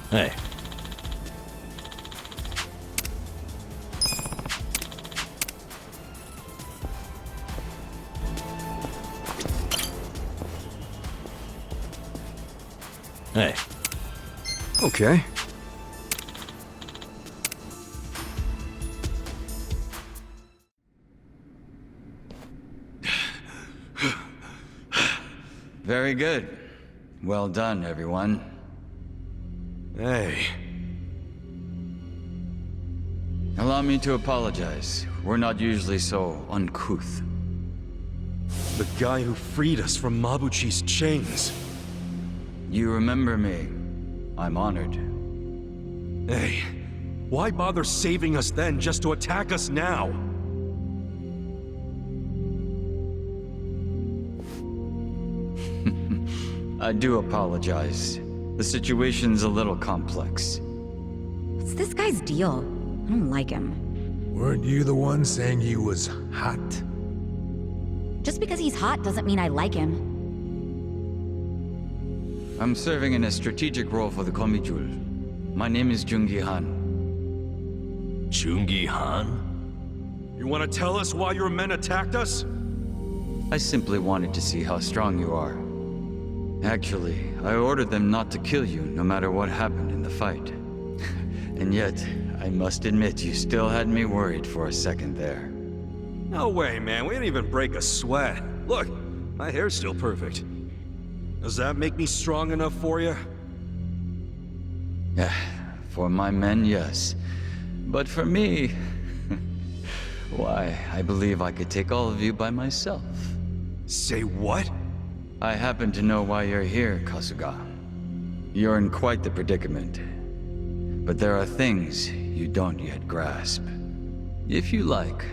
Hey. Hey. Okay. Very good. Well done, everyone. Hey. Allow me to apologize. We're not usually so uncouth. The guy who freed us from Mabuchi's chains. You remember me. I'm honored. Hey. Why bother saving us then just to attack us now? I do apologize. The situation's a little complex. What's this guy's deal? I don't like him. Weren't you the one saying he was hot? Just because he's hot doesn't mean I like him. I'm serving in a strategic role for the Komijul. My name is Jungi Han. Jungi Han? You want to tell us why your men attacked us? I simply wanted to see how strong you are. Actually, I ordered them not to kill you no matter what happened in the fight. And yet, I must admit you still had me worried for a second there. No way, man. We didn't even break a sweat. Look, my hair's still perfect. Does that make me strong enough for you? For my men, yes. But for me... why, I believe I could take all of you by myself. Say what? I happen to know why you're here, Kasuga. You're in quite the predicament. But there are things you don't yet grasp. If you like,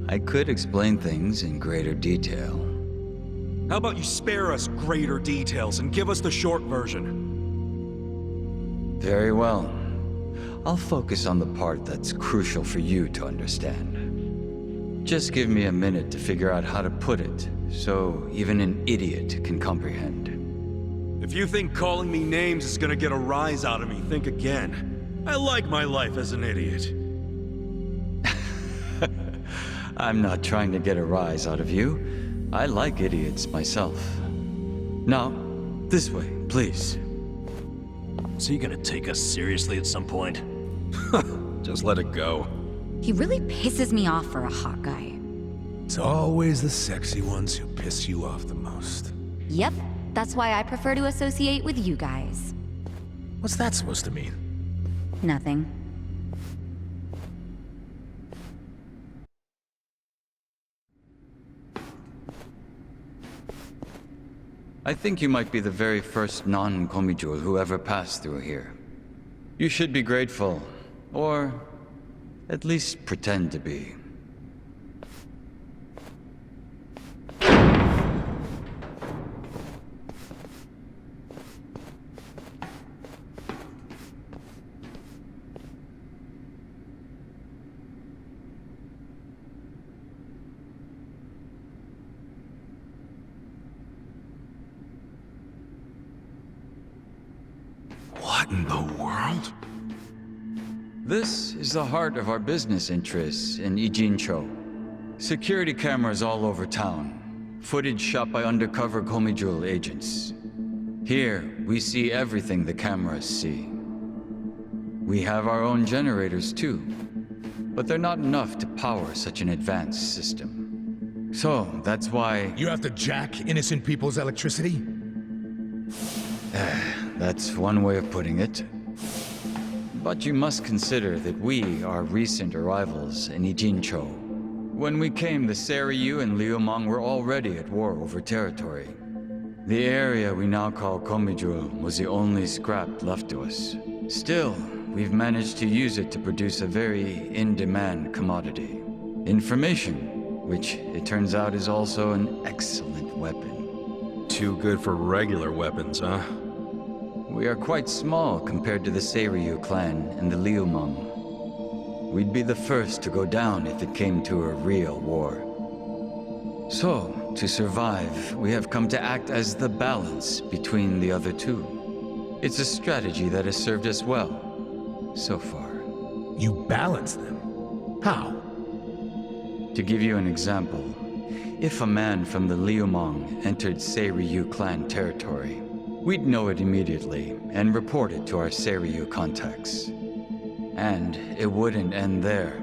I could explain things in greater detail. How about you spare us greater details and give us the short version? Very well. I'll focus on the part that's crucial for you to understand. Just give me a minute to figure out how to put it, so even an idiot can comprehend. If you think calling me names is gonna get a rise out of me, think again. I like my life as an idiot. I'm not trying to get a rise out of you. I like idiots myself. Now, this way, please. So you gonna take us seriously at some point? Just let it go. He really pisses me off for a hot guy. It's always the sexy ones who piss you off the most. Yep, that's why I prefer to associate with you guys. What's that supposed to mean? Nothing. I think you might be the very first non-Komijul who ever passed through here. You should be grateful, or at least pretend to be. What in the world? This is the heart of our business interests in Ijincho. Security cameras all over town. Footage shot by undercover Komijul agents. Here, we see everything the cameras see. We have our own generators too, but they're not enough to power such an advanced system. So, that's why... You have to jack innocent people's electricity? That's one way of putting it. But you must consider that we are recent arrivals in Ijincho. When we came, the Seiryu and Liumang were already at war over territory. The area we now call Komijul was the only scrap left to us. Still, we've managed to use it to produce a very in-demand commodity. Information, which it turns out is also an excellent weapon. Too good for regular weapons, huh? We are quite small compared to the Seiryu clan and the Liumang. We'd be the first to go down if it came to a real war. So, to survive, we have come to act as the balance between the other two. It's a strategy that has served us well, so far. You balance them? How? To give you an example, if a man from the Liumang entered Seiryu clan territory, we'd know it immediately and report it to our Seiryu contacts. And it wouldn't end there.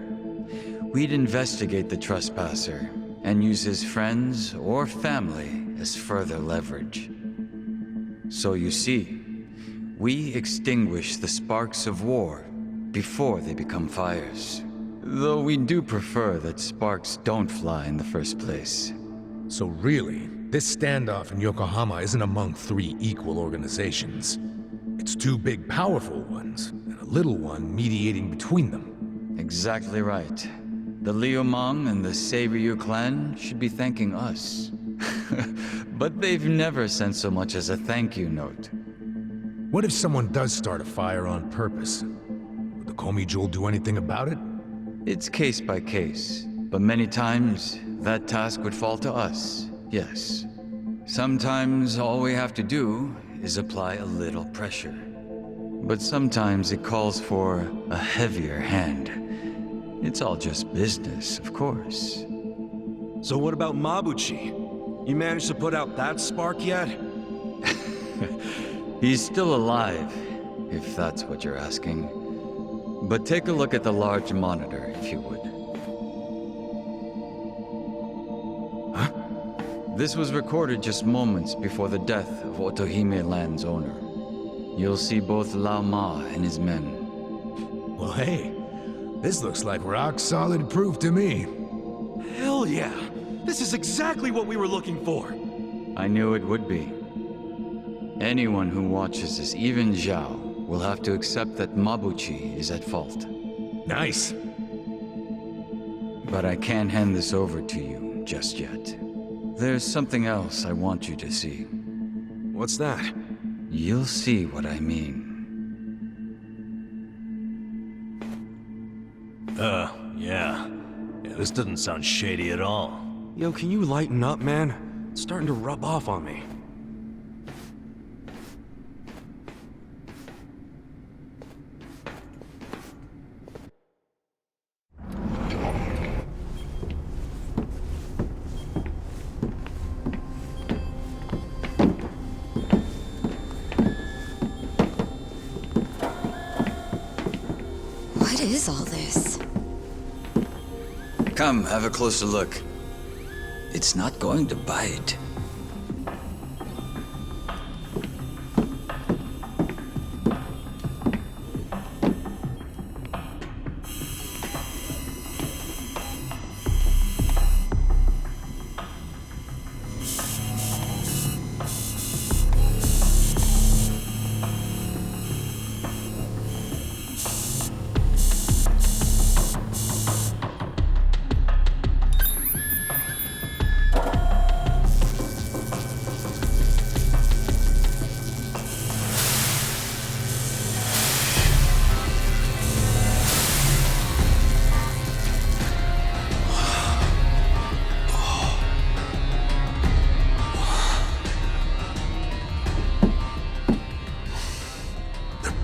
We'd investigate the trespasser and use his friends or family as further leverage. So you see, we extinguish the sparks of war before they become fires. Though we do prefer that sparks don't fly in the first place. So really, this standoff in Yokohama isn't among three equal organizations. It's two big, powerful ones, and a little one mediating between them. Exactly right. The Liumang and the Seiryu clan should be thanking us. But they've never sent so much as a thank you note. What if someone does start a fire on purpose? Would the Komi Jewel do anything about it? It's case by case, but many times that task would fall to us, yes. Sometimes all we have to do is apply a little pressure. But sometimes it calls for a heavier hand. It's all just business, of course. So what about Mabuchi? You managed to put out that spark yet? He's still alive, if that's what you're asking. But take a look at the large monitor, if you would. Huh? This was recorded just moments before the death of Otohime Land's owner. You'll see both Lao Ma and his men. Well, hey, this looks like rock-solid proof to me. Hell yeah! This is exactly what we were looking for! I knew it would be. Anyone who watches this, even Zhao, will have to accept that Mabuchi is at fault. Nice. But I can't hand this over to you just yet. There's something else I want you to see. What's that? You'll see what I mean. Yeah. This doesn't sound shady at all. Yo, can you lighten up, man? It's starting to rub off on me. What is all this? Come, have a closer look. It's not going to bite.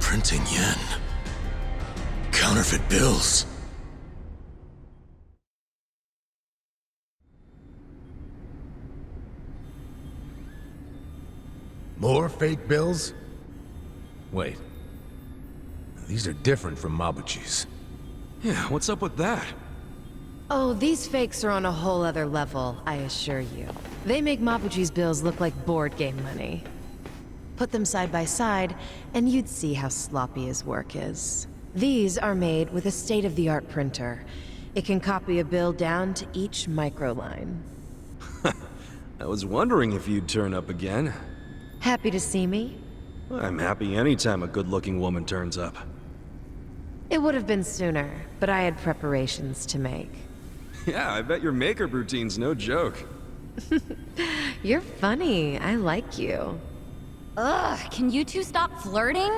Printing yen. Counterfeit bills. More fake bills? Wait. These are different from Mabuchi's. Yeah, what's up with that? Oh, these fakes are on a whole other level, I assure you. They make Mabuchi's bills look like board game money. Put them side by side, and you'd see how sloppy his work is. These are made with a state-of-the-art printer. It can copy a bill down to each microline. I was wondering if you'd turn up again. Happy to see me? I'm happy anytime a good-looking woman turns up. It would have been sooner, but I had preparations to make. Yeah, I bet your makeup routine's no joke. You're funny. I like you. Ugh, can you two stop flirting?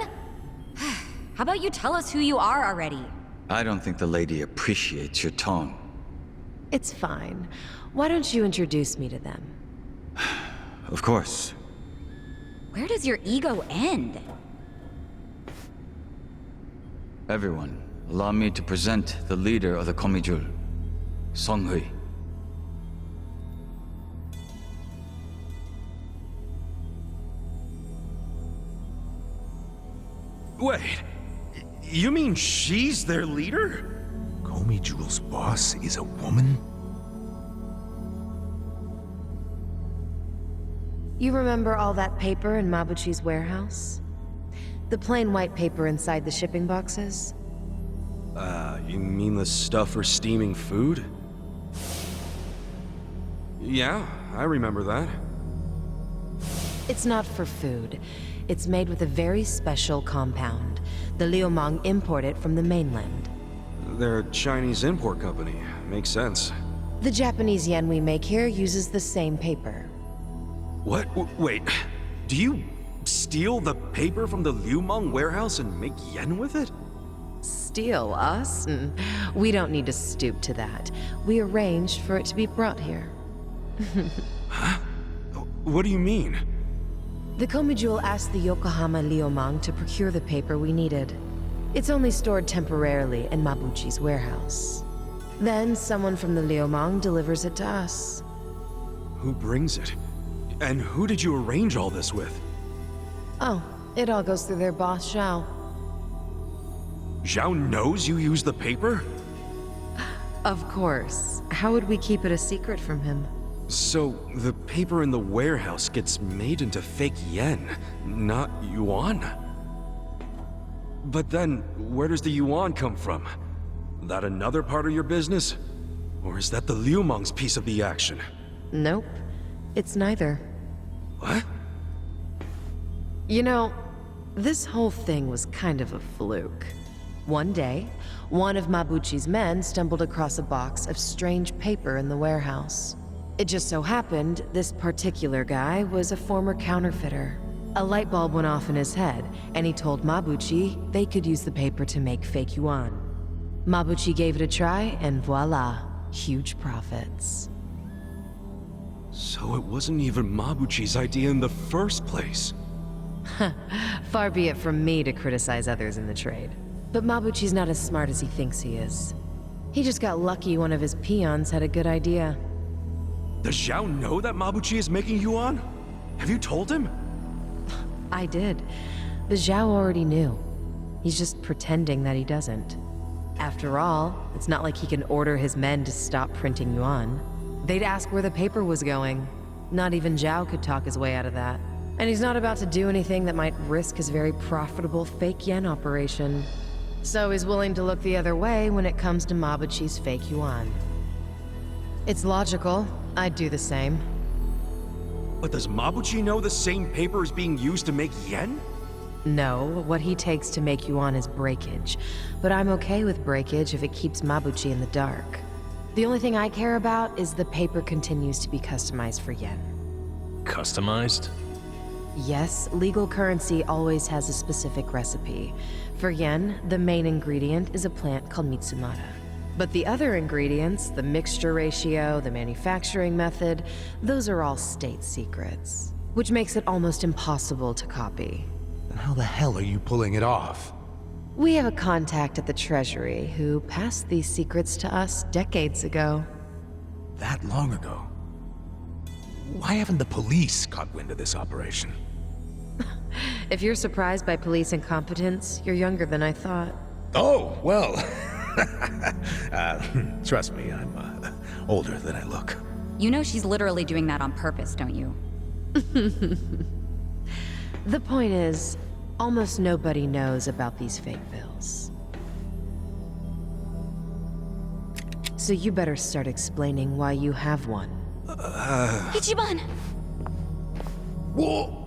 How about you tell us who you are already? I don't think the lady appreciates your tone. It's fine. Why don't you introduce me to them? Of course. Where does your ego end? Everyone, allow me to present the leader of the Komijul, Songhui. Wait, you mean she's their leader? Komi Jewel's boss is a woman? You remember all that paper in Mabuchi's warehouse? The plain white paper inside the shipping boxes? You mean the stuff for steaming food? Yeah, I remember that. It's not for food. It's made with a very special compound. The Liumang import it from the mainland. They're a Chinese import company. Makes sense. The Japanese yen we make here uses the same paper. What? Wait, do you steal the paper from the Liumang warehouse and make yen with it? Steal us? We don't need to stoop to that. We arranged for it to be brought here. Huh? What do you mean? The Komijul asked the Yokohama Liumang to procure the paper we needed. It's only stored temporarily in Mabuchi's warehouse. Then someone from the Liumang delivers it to us. Who brings it? And who did you arrange all this with? Oh, it all goes through their boss, Zhao. Zhao knows you used the paper? Of course. How would we keep it a secret from him? So, the paper in the warehouse gets made into fake yen, not yuan? But then, where does the yuan come from? That another part of your business? Or is that the Liumang's piece of the action? Nope. It's neither. What? You know, this whole thing was kind of a fluke. One day, one of Mabuchi's men stumbled across a box of strange paper in the warehouse. It just so happened this particular guy was a former counterfeiter. A light bulb went off in his head, and he told Mabuchi they could use the paper to make fake yuan. Mabuchi gave it a try, and voila, huge profits. So it wasn't even Mabuchi's idea in the first place. Far be it from me to criticize others in the trade. But Mabuchi's not as smart as he thinks he is. He just got lucky one of his peons had a good idea. Does Zhao know that Mabuchi is making yuan? Have you told him? I did, but Zhao already knew. He's just pretending that he doesn't. After all, it's not like he can order his men to stop printing yuan. They'd ask where the paper was going. Not even Zhao could talk his way out of that. And he's not about to do anything that might risk his very profitable fake yen operation. So he's willing to look the other way when it comes to Mabuchi's fake yuan. It's logical. I'd do the same. But does Mabuchi know the same paper is being used to make yen? No, what he takes to make yuan is breakage. But I'm okay with breakage if it keeps Mabuchi in the dark. The only thing I care about is the paper continues to be customized for yen. Customized? Yes, legal currency always has a specific recipe. For yen, the main ingredient is a plant called Mitsumara. But the other ingredients, the mixture ratio, the manufacturing method, those are all state secrets. Which makes it almost impossible to copy. Then how the hell are you pulling it off? We have a contact at the Treasury who passed these secrets to us decades ago. That long ago? Why haven't the police caught wind of this operation? If you're surprised by police incompetence, you're younger than I thought. Oh, well. Trust me, I'm older than I look. You know she's literally doing that on purpose, don't you? The point is, almost nobody knows about these fake bills. So you better start explaining why you have one. Ichiban! Whoa!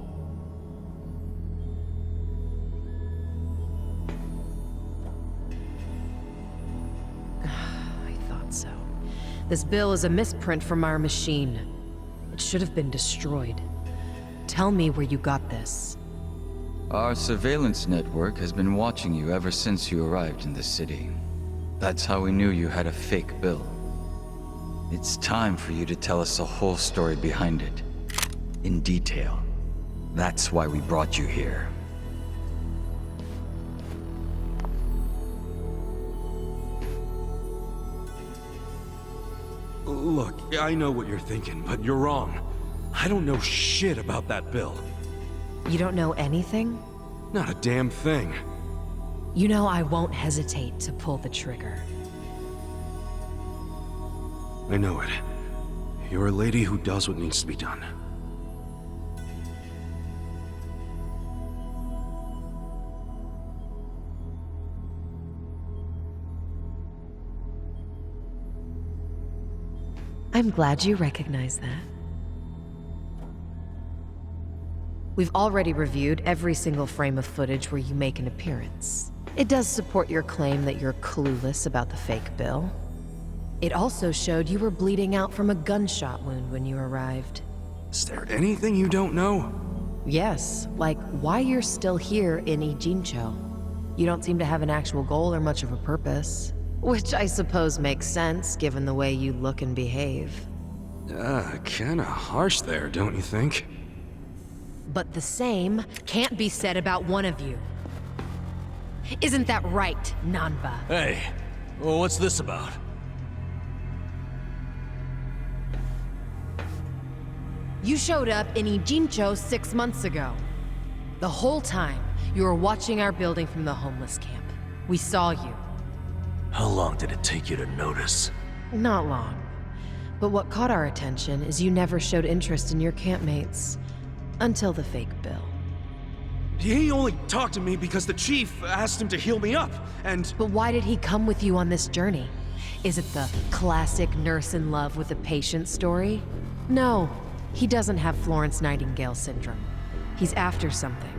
I thought so. This bill is a misprint from our machine. It should have been destroyed. Tell me where you got this. Our surveillance network has been watching you ever since you arrived in the city. That's how we knew you had a fake bill. It's time for you to tell us the whole story behind it. In detail. That's why we brought you here. Look, I know what you're thinking, but you're wrong. I don't know shit about that bill. You don't know anything? Not a damn thing. You know I won't hesitate to pull the trigger. I know it. You're a lady who does what needs to be done. I'm glad you recognize that. We've already reviewed every single frame of footage where you make an appearance. It does support your claim that you're clueless about the fake bill. It also showed you were bleeding out from a gunshot wound when you arrived. Is there anything you don't know? Yes, like why you're still here in Ijincho. You don't seem to have an actual goal or much of a purpose. Which I suppose makes sense, given the way you look and behave. Kinda harsh there, don't you think? But the same can't be said about one of you. Isn't that right, Nanba? Hey, well, what's this about? You showed up in Ijincho 6 months ago. The whole time, you were watching our building from the homeless camp. We saw you. How long did it take you to notice? Not long. But what caught our attention is you never showed interest in your campmates. Until the fake bill. He only talked to me because the chief asked him to heal me up, and... But why did he come with you on this journey? Is it the classic nurse in love with a patient story? No, he doesn't have Florence Nightingale syndrome. He's after something.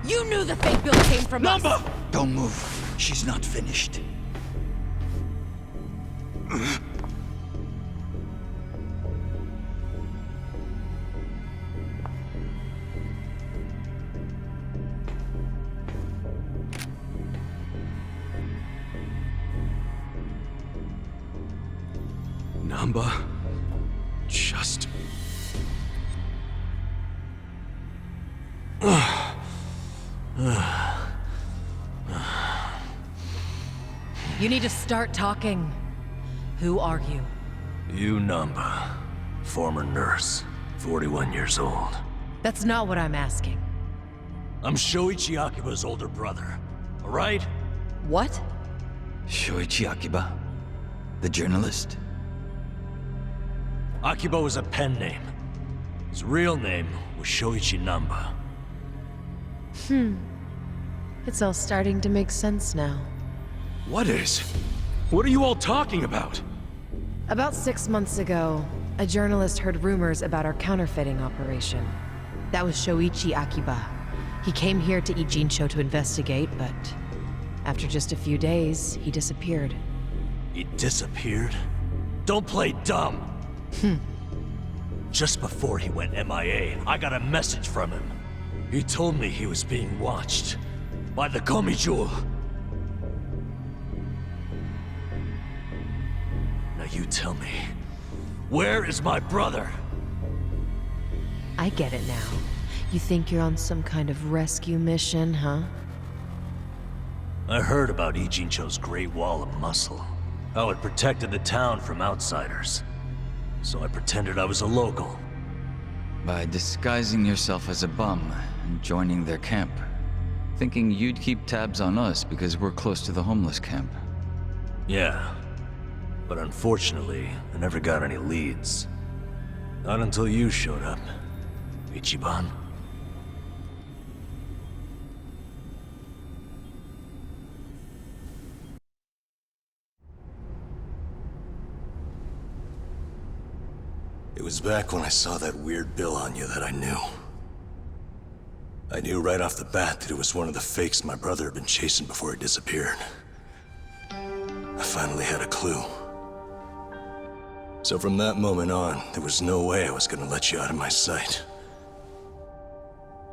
You knew the fake bill came from us! Nanba! Don't move. She's not finished. Nanba... just... You need to start talking. Who are you? You, Nanba. Former nurse. 41 years old. That's not what I'm asking. I'm Shoichi Akiba's older brother. Alright? What? Shoichi Akiba? The journalist? Akiba was a pen name. His real name was Shoichi Nanba. It's all starting to make sense now. What is? What are you all talking about? About 6 months ago, a journalist heard rumors about our counterfeiting operation. That was Shoichi Akiba. He came here to Ijincho to investigate, but after just a few days, he disappeared. He disappeared? Don't play dumb! Just before he went MIA, I got a message from him. He told me he was being watched by the Komijul. Now you tell me, where is my brother? I get it now. You think you're on some kind of rescue mission, huh? I heard about Ijincho's Great Wall of Muscle. How it protected the town from outsiders. So I pretended I was a local. By disguising yourself as a bum and joining their camp. Thinking you'd keep tabs on us because we're close to the homeless camp. Yeah. But unfortunately, I never got any leads. Not until you showed up, Ichiban. It was back when I saw that weird bill on you that I knew. I knew right off the bat that it was one of the fakes my brother had been chasing before he disappeared. I finally had a clue. So from that moment on, there was no way I was gonna let you out of my sight.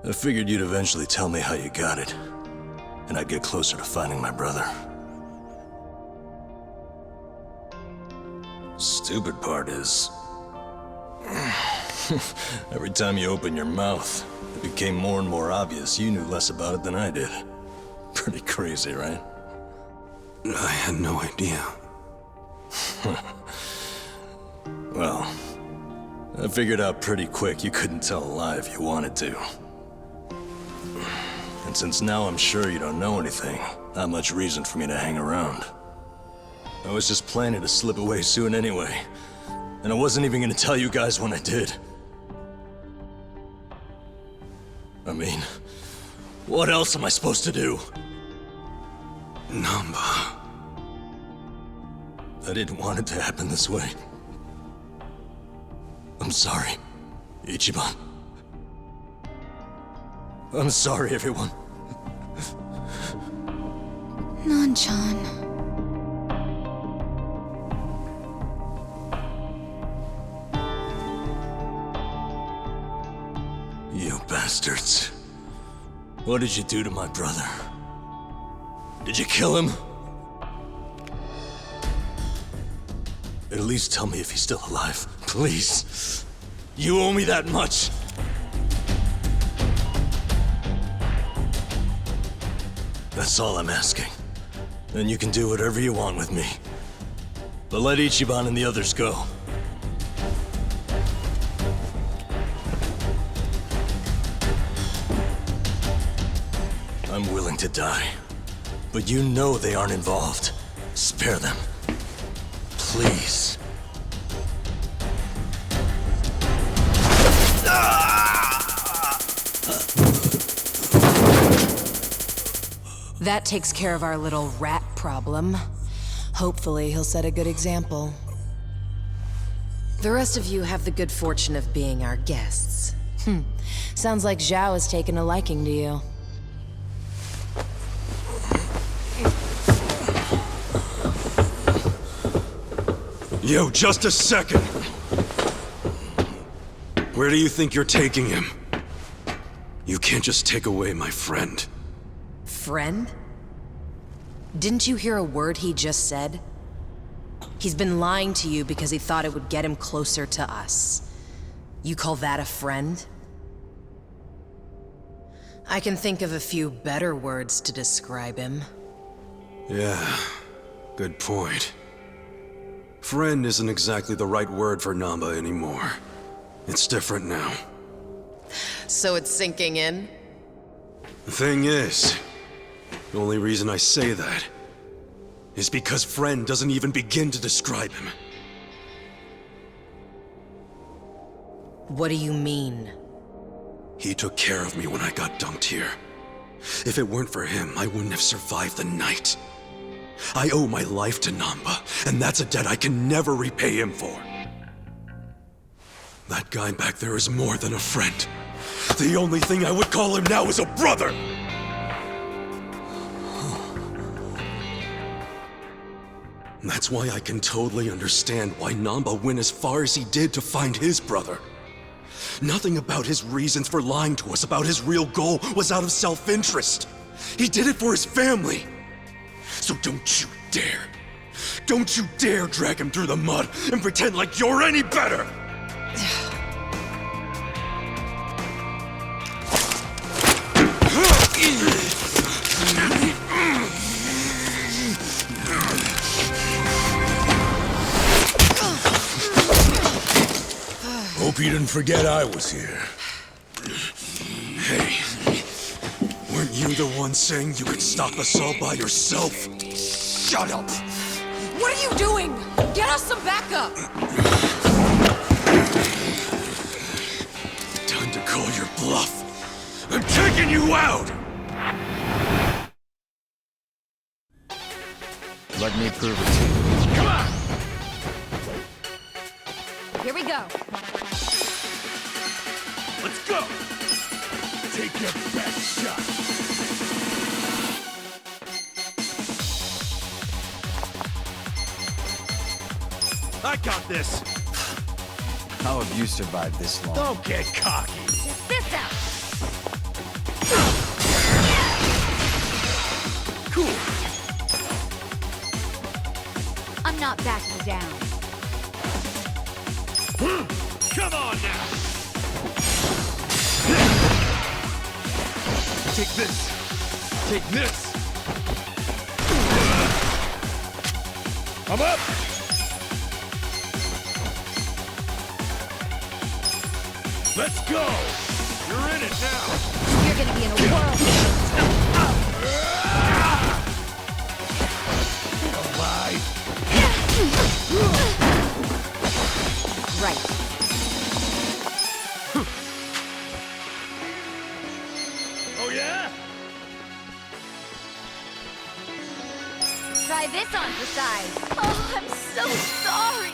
I figured you'd eventually tell me how you got it, and I'd get closer to finding my brother. Stupid part is... every time you open your mouth, it became more and more obvious you knew less about it than I did. Pretty crazy, right? I had no idea. Well, I figured out pretty quick you couldn't tell a lie if you wanted to. And since now I'm sure you don't know anything, not much reason for me to hang around. I was just planning to slip away soon anyway. And I wasn't even gonna tell you guys when I did. I mean, what else am I supposed to do? Nanba. I didn't want it to happen this way. I'm sorry, Ichiban. I'm sorry, everyone. Nan-chan. You bastards. What did you do to my brother? Did you kill him? At least tell me if he's still alive, please. You owe me that much. That's all I'm asking. Then you can do whatever you want with me. But let Ichiban and the others go. I'm willing to die. But you know they aren't involved. Spare them. Please. That takes care of our little rat problem. Hopefully, he'll set a good example. The rest of you have the good fortune of being our guests. Sounds like Zhao has taken a liking to you. Yo, just a second! Where do you think you're taking him? You can't just take away my friend. Friend? Didn't you hear a word he just said? He's been lying to you because he thought it would get him closer to us. You call that a friend? I can think of a few better words to describe him. Yeah, good point. Friend isn't exactly the right word for Nanba anymore. It's different now. So it's sinking in? The thing is, the only reason I say that is because friend doesn't even begin to describe him. What do you mean? He took care of me when I got dumped here. If it weren't for him, I wouldn't have survived the night. I owe my life to Nanba, and that's a debt I can never repay him for. That guy back there is more than a friend. The only thing I would call him now is a brother! That's why I can totally understand why Nanba went as far as he did to find his brother. Nothing about his reasons for lying to us about his real goal was out of self-interest. He did it for his family. So don't you dare drag him through the mud and pretend like you're any better! Hope you didn't forget I was here. Hey, weren't you the one saying you could stop us all by yourself? Shut up! What are you doing? Get us some backup! Time to call your bluff. I'm taking you out! Let me prove it to you. Come on! Here we go. Let's go! Take your best shot. I got this! How have you survived this long? Don't get cocky. Check this out. Cool. I'm not backing down. Come on now! Take this! Take this! I'm up! Let's go! You're in it now! You're gonna be in a whirlwind. Alive! Right. Oh yeah? Try this on for size. Oh, I'm so sorry.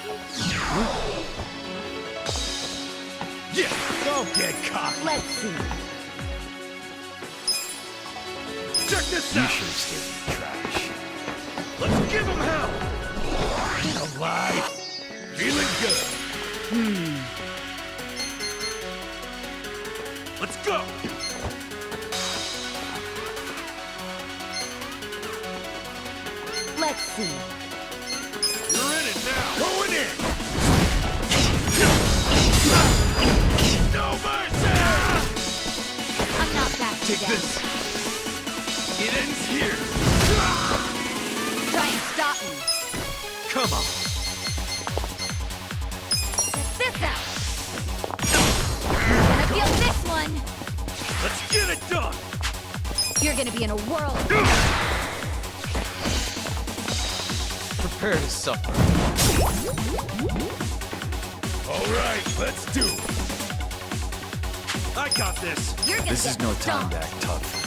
Yeah! Don't get cocky! Let's see. Check this out! You should stay trash. Let's give him hell! Alive! Feeling good! Let's go! Let's see. You're in it now! Going in! No mercy! I'm not backing Take down. this! It ends here! Try and stop me. Come on! This out. You're gonna feel this one. Let's get it done! You're gonna be in a whirl. Prepare to suffer. All right, let's do it! I got this! You're gonna This get is no time stomped. to act tough.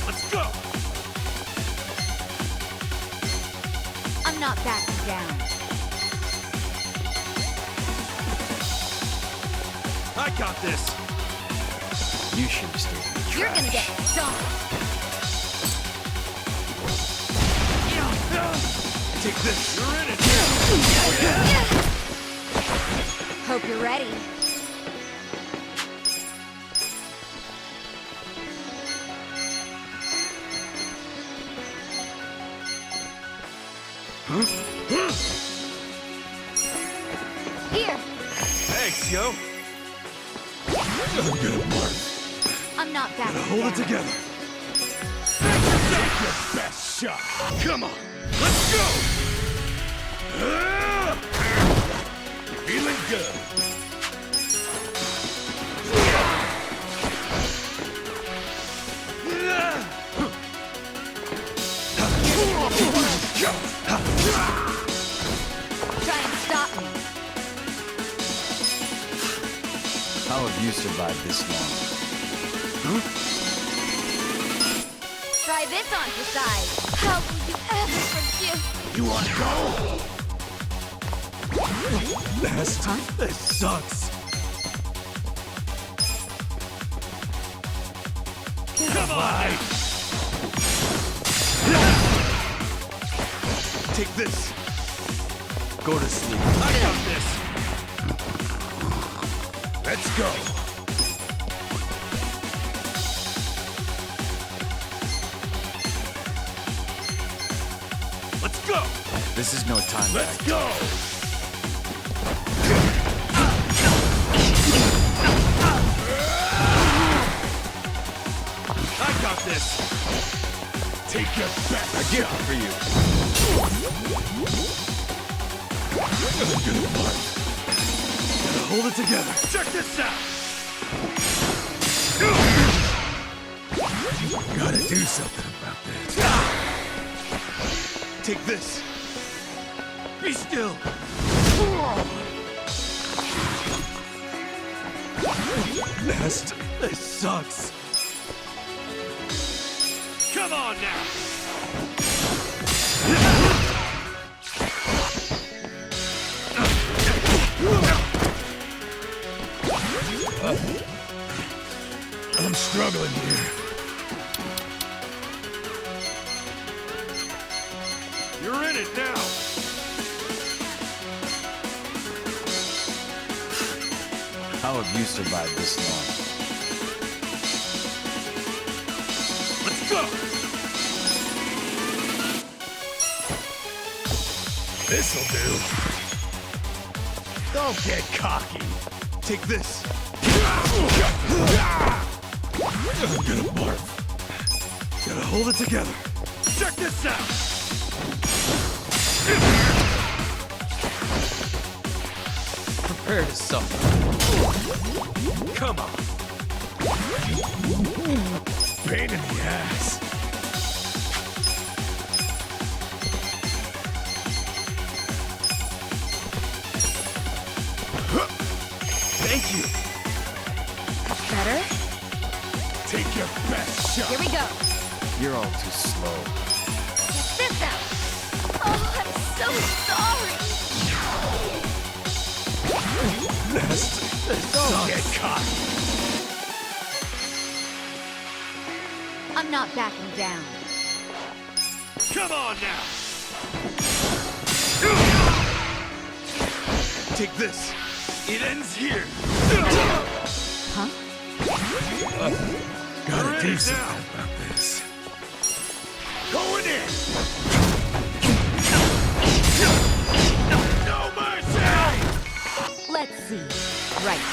Let's go! I'm not backing down. I got this! You should have stayed in the trash. You're gonna get stomped. Take this! You're in it! Hope you're ready. Here, Thanks, yo! I'm not backing Hold down. it together! Take your best shot! Come on! Let's go! Feeling good! Try and stop me. How have you survived this long? Try this on for size. How will you ever forgive? You wanna go? Best? This sucks! Come on! Take this! Go to sleep. I got this! Let's go! Let's go! This is no time to Let's act go! I got this! Take your best A gift for you. Gotta hold it together. Check this out! Gotta do something about this. Take this! Be still! Nest, this sucks! Come on now! I'm struggling here. You're in it now! How have you survived this long? Let's go! This'll do. Don't get cocky. Take this. I'm gonna barf. Gotta hold it together. Check this out. Prepare to suffer. Come on. Pain in the ass. Thank you. Better? Take your best shot. Here we go. You're all too slow. Check this out. Oh, I'm so sorry. Don't get caught. I'm not backing down. Come on now. Take this. It ends here. Huh? Gotta do something about this. Going in. No mercy. Let's see. Right.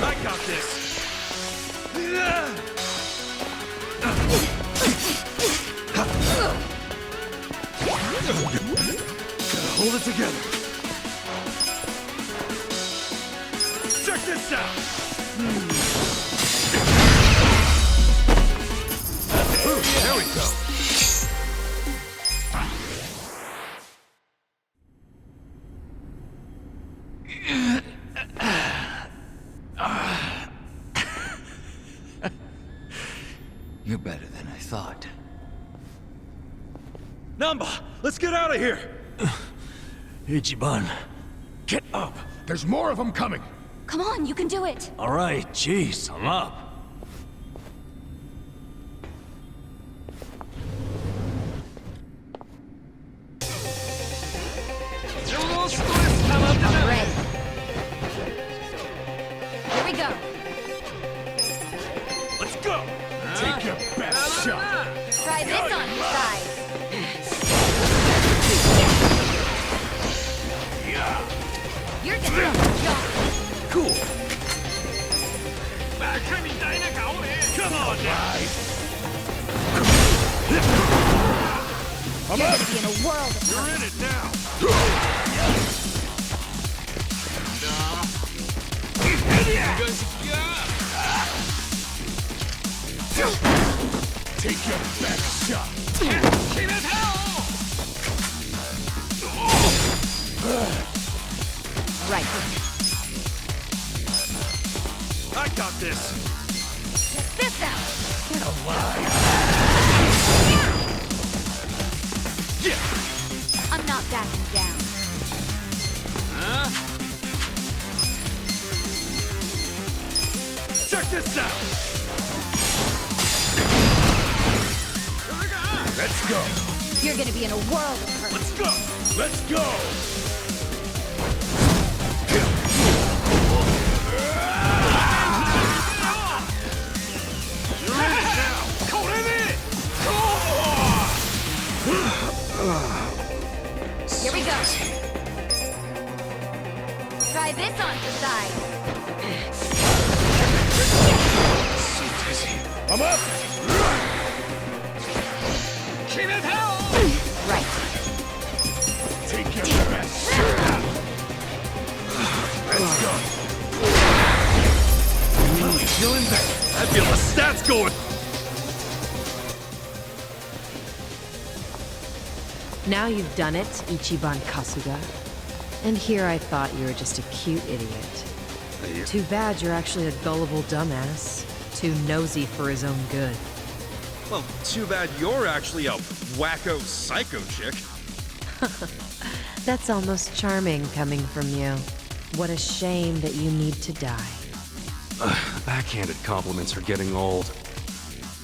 I got this. Gotta hold it together. Check this out. There we go. You're better than I thought. Nanba, let's get out of here. Ichiban. Get up! There's more of them coming! Come on, you can do it. All right, jeez, I'm up. I'm ready. Here we go. Let's go. Take your best shot. Try this on your side. You're gonna jump. Cool. Come on now. You're gonna be in a world of You're in it now. Take your best shot. right. I got this. Check this out. Get alive. Yeah. I'm not backing down. Check this out. Let's go. You're gonna be in a world of hurt. Let's go. Let's go. You're in it now. Here we go. Try this on the side. I'm up. Right. Take your best shot. Let's go. Feeling better. I feel the stats going. Now you've done it, Ichiban Kasuga. And here I thought you were just a cute idiot. Too bad you're actually a gullible dumbass. Too nosy for his own good. Well, too bad you're actually a wacko psycho chick. That's almost charming coming from you. What a shame that you need to die. Backhanded compliments are getting old.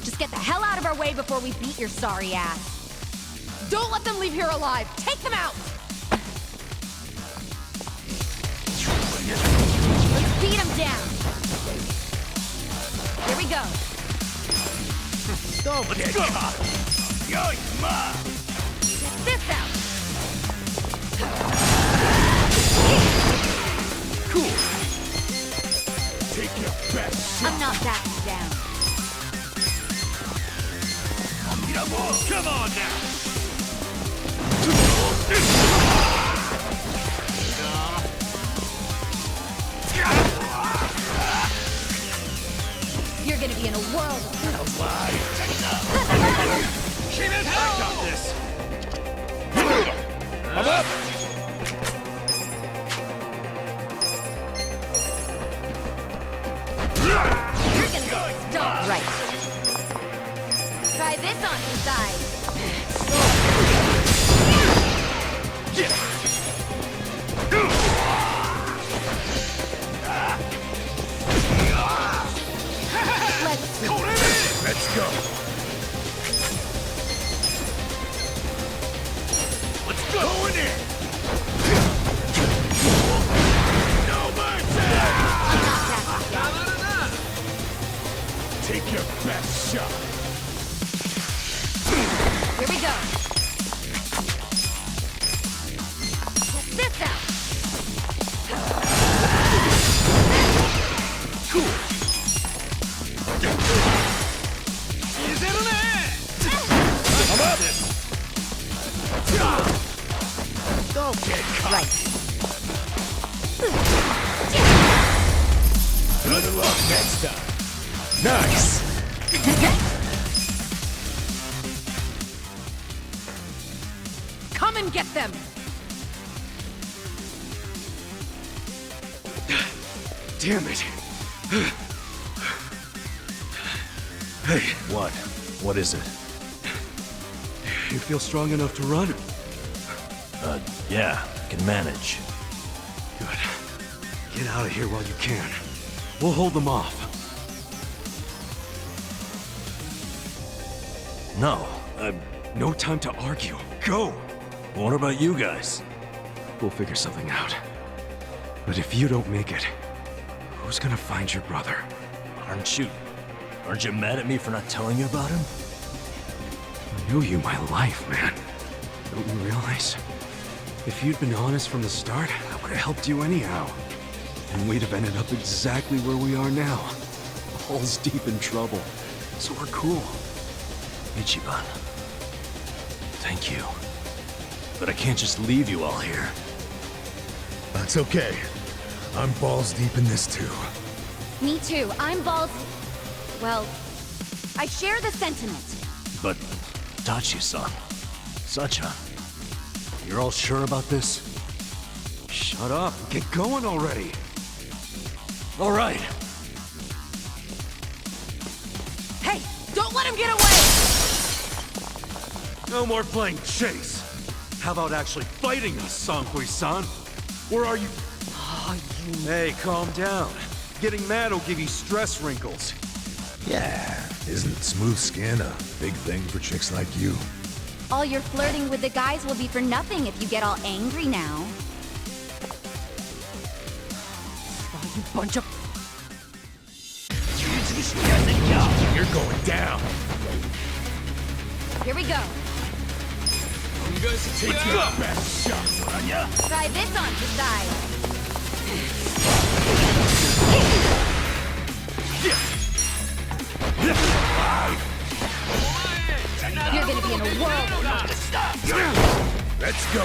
Just get the hell out of our way before we beat your sorry ass. Don't let them leave here alive. Take them out. Let's beat them down. Here we go. Don't get caught. Yo, ma. this out! Cool. Take your best shot. I'm not backing down. Come on now. You're gonna be in a world of hurt. I got this. I'm up. You're gonna get stomped. Right. Try this on the side. Let's go. Let's go in there. No mercy. Take your best shot. Here we go. Check this out. Cool. I'm up. Don't get caught. Right. Better luck next time. Nice. Come and get them. Damn it. Hey, What? What is it? you feel strong enough to run? Yeah, I can manage. Good. Get out of here while you can. We'll hold them off. No, No time to argue. Go! what about you guys? We'll figure something out. But if you don't make it, who's gonna find your brother? Aren't you mad at me for not telling you about him? I knew you my life, man. Don't you realize? If you'd been honest from the start, I would have helped you anyhow. And we'd have ended up exactly where we are now. All's deep in trouble. So we're cool. Ichiban. Thank you. But I can't just leave you all here. That's okay. I'm balls deep in this too. Me too. I'm balls. Well, I share the sentiment. But, Tachi-san, Sacha, you're all sure about this? Shut up. Get going already. All right. Hey, don't let him get away! No more playing chase. How about actually fighting us, Sankui-san? Or are you... Hey, calm down. Getting mad will give you stress wrinkles. Yeah, isn't smooth skin a big thing for chicks like you? All your flirting with the guys will be for nothing if you get all angry now. Oh, you bunch of... You're going down. Here we go. Take your best shot, Ranya. Try this on the side. You're gonna be in a world of... Let's go.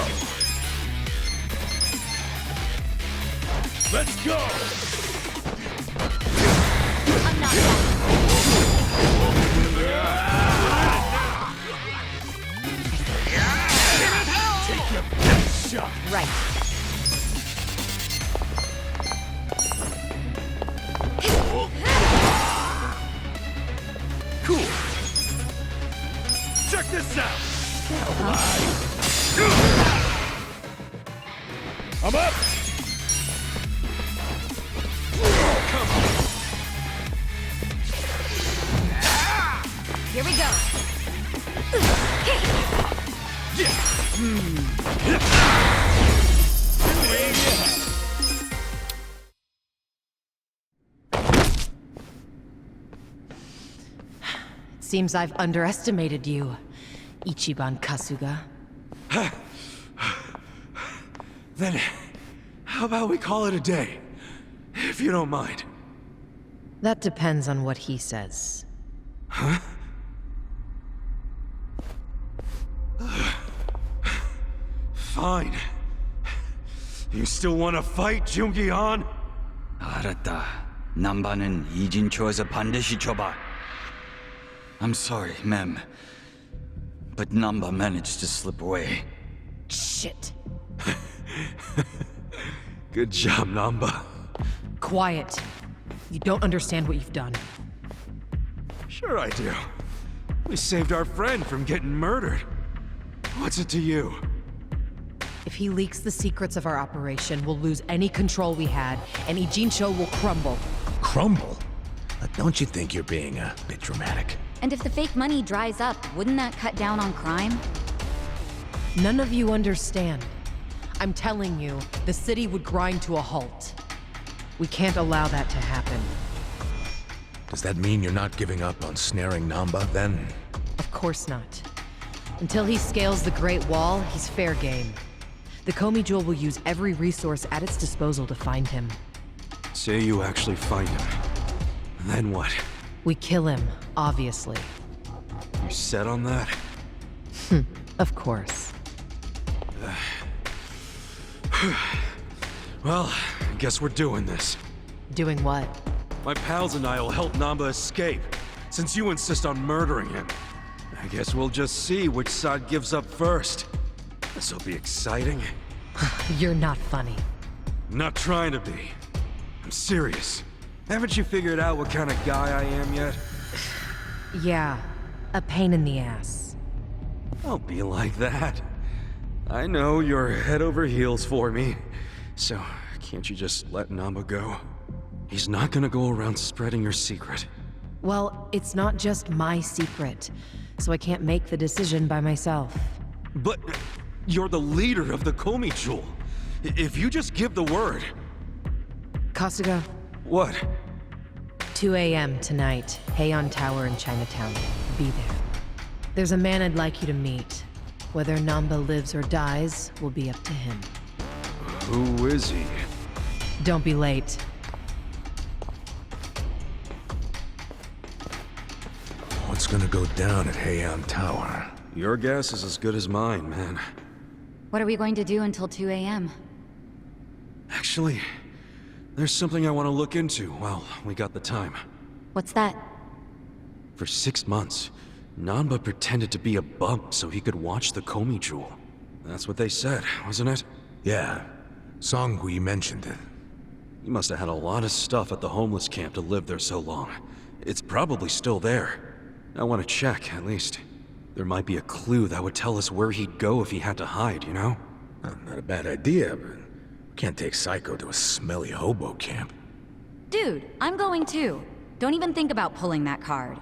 Let's go. I'm not that. Take your best shot. Right. Cool. Check this out. I'm up. Come on. Here we go. Seems I've underestimated you, Ichiban Kasuga. Then, how about we call it a day? If you don't mind. That depends on what he says. Huh? Fine. You still want to fight, Jungi-han? 알았다. 남바는 이진초에서 반드시 줘봐. I'm sorry, ma'am. But Nanba managed to slip away. Shit. Good job, Nanba. Quiet. You don't understand what you've done. Sure I do. We saved our friend from getting murdered. What's it to you? If he leaks the secrets of our operation, we'll lose any control we had, and Ijincho will crumble. Crumble? Don't you think you're being a bit dramatic? And if the fake money dries up, wouldn't that cut down on crime? None of you understand. I'm telling you, the city would grind to a halt. We can't allow that to happen. Does that mean you're not giving up on snaring Nanba, then? Of course not. Until he scales the Great Wall, he's fair game. The Komi Jewel will use every resource at its disposal to find him. Say you actually find him. Then what? We kill him, obviously. You set on that? Of course. Well, I guess we're doing this. Doing what? My pals and I will help Nanba escape, since you insist on murdering him. I guess we'll just see which side gives up first. This'll be exciting. You're not funny. I'm not trying to be. I'm serious. Haven't you figured out what kind of guy I am yet? Yeah, a pain in the ass. Don't be like that. I know you're head over heels for me, so can't you just let Nanba go? He's not gonna go around spreading your secret. Well, it's not just my secret, so I can't make the decision by myself. But you're the leader of the Komi Jewel. If you just give the word... Kasuga, What? 2 a.m. tonight, Heian Tower in Chinatown. Be there. There's a man I'd like you to meet. Whether Nanba lives or dies will be up to him. Who is he? Don't be late. What's gonna go down at Heian Tower? Your guess is as good as mine, man. What are we going to do until 2 a.m.? Actually, there's something I want to look into while we got the time. What's that? For 6 months, Nanba pretended to be a bump so he could watch the Komi Jewel. That's what they said, wasn't it? Yeah. Songhui mentioned it. He must have had a lot of stuff at the homeless camp to live there so long. It's probably still there. I want to check, at least. There might be a clue that would tell us where he'd go if he had to hide, you know? Not a bad idea, but can't take Psycho to a smelly hobo camp. Dude, I'm going too. Don't even think about pulling that card.